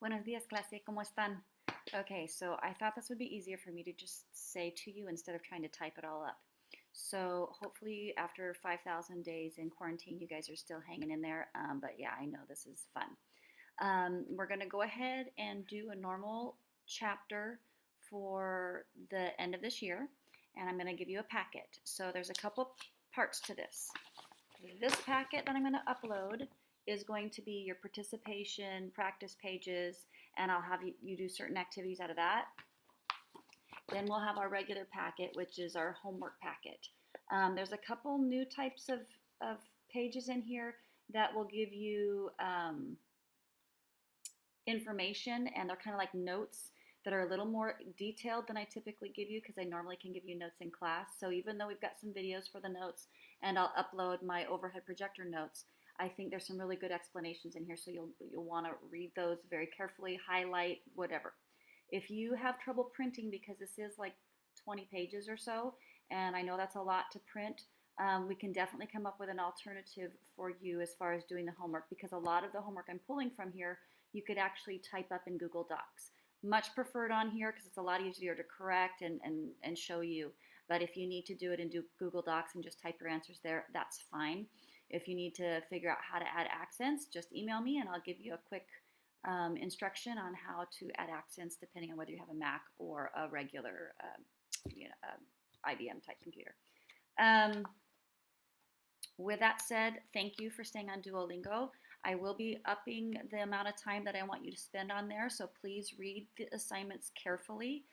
Buenos días, clase. ¿Cómo están? Okay, so I thought this would be easier for me to just say to you instead of trying to type it all up. So hopefully after 5,000 days in quarantine, you guys are still hanging in there. But yeah, I know this is fun. We're going to go ahead and do a normal chapter for the end of this year. And I'm going to give you a packet. So there's a couple parts to this. This packet that I'm going to upload is going to be your participation practice pages, and I'll have you do certain activities out of that. Then we'll have our regular packet, which is our homework packet. There's a couple new types of pages in here that will give you information, and they're kind of like notes that are a little more detailed than I typically give you because I normally can give you notes in class. So even though we've got some videos for the notes and I'll upload my overhead projector notes, I think there's some really good explanations in here, so you'll want to read those very carefully, highlight, whatever. If you have trouble printing, because this is like 20 pages or so, and I know that's a lot to print, we can definitely come up with an alternative for you as far as doing the homework, because a lot of the homework I'm pulling from here, you could actually type up in Google Docs. Much preferred on here because it's a lot easier to correct and show you. But if you need to do it in Google Docs and just type your answers there, that's fine. If you need to figure out how to add accents, just email me and I'll give you a quick instruction on how to add accents depending on whether you have a Mac or a regular IBM type computer. With that said, thank you for staying on Duolingo. I will be upping the amount of time that I want you to spend on there, so please read the assignments carefully.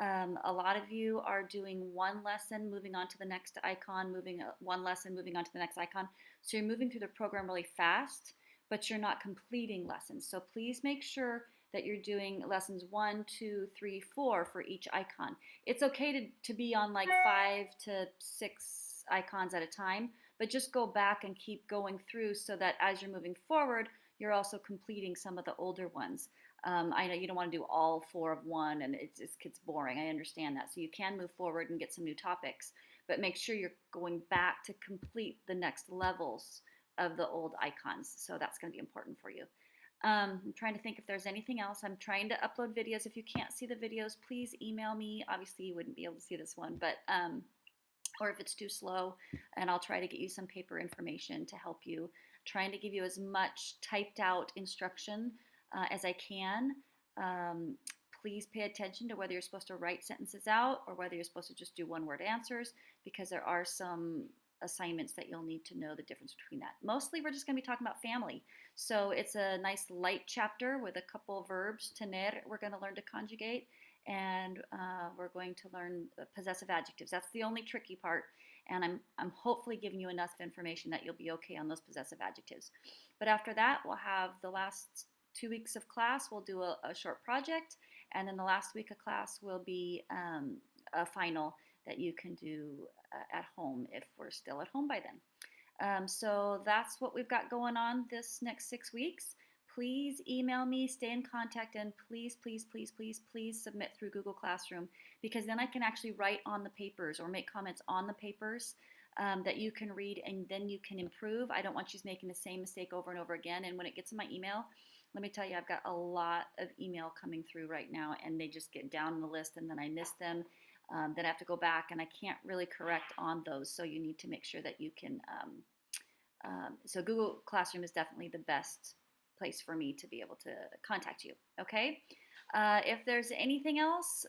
A lot of you are doing one lesson, moving on to the next icon, one lesson, moving on to the next icon. So you're moving through the program really fast, but you're not completing lessons. So please make sure that you're doing lessons 1, 2, 3, 4 for each icon. It's okay to be on like 5 to 6 icons at a time, but just go back and keep going through so that as you're moving forward, you're also completing some of the older ones. I know you don't want to do all 4 of one and it just gets boring. I understand that. So you can move forward and get some new topics, but make sure you're going back to complete the next levels of the old icons. So that's going to be important for you. I'm trying to think if there's anything else. I'm trying to upload videos. If you can't see the videos, please email me. Obviously, you wouldn't be able to see this one, but or if it's too slow, and I'll try to get you some paper information to help you. Trying to give you as much typed out instruction as I can. Please pay attention to whether you're supposed to write sentences out or whether you're supposed to just do one-word answers, because there are some assignments that you'll need to know the difference between that. Mostly we're just going to be talking about family. So it's a nice light chapter with a couple of verbs. Tener, we're going to learn to conjugate, and we're going to learn possessive adjectives. That's the only tricky part, and I'm hopefully giving you enough information that you'll be okay on those possessive adjectives. But after that, we'll have the last 2 weeks of class. We'll do a short project, and then the last week of class will be a final that you can do at home if we're still at home by then. So that's what we've got going on this next 6 weeks. Please email me, stay in contact, and please, please, please, please, please submit through Google Classroom, because then I can actually write on the papers or make comments on the papers that you can read, and then you can improve. I don't want you making the same mistake over and over again. And when it gets in my email, let me tell you, I've got a lot of email coming through right now, and they just get down on the list, and then I miss them. Then I have to go back, and I can't really correct on those, so you need to make sure that you can. So Google Classroom is definitely the best place for me to be able to contact you, okay? If there's anything else,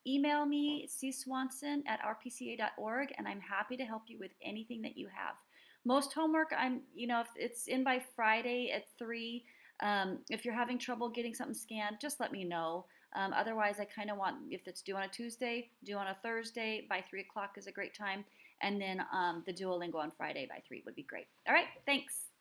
email me, cswanson@rpca.org, and I'm happy to help you with anything that you have. Most homework, if it's in by Friday at 3, if you're having trouble getting something scanned, just let me know. Otherwise, I kind of want, if it's due on a Tuesday, due on a Thursday, by 3 o'clock is a great time. And then the Duolingo on Friday by 3 would be great. All right, thanks.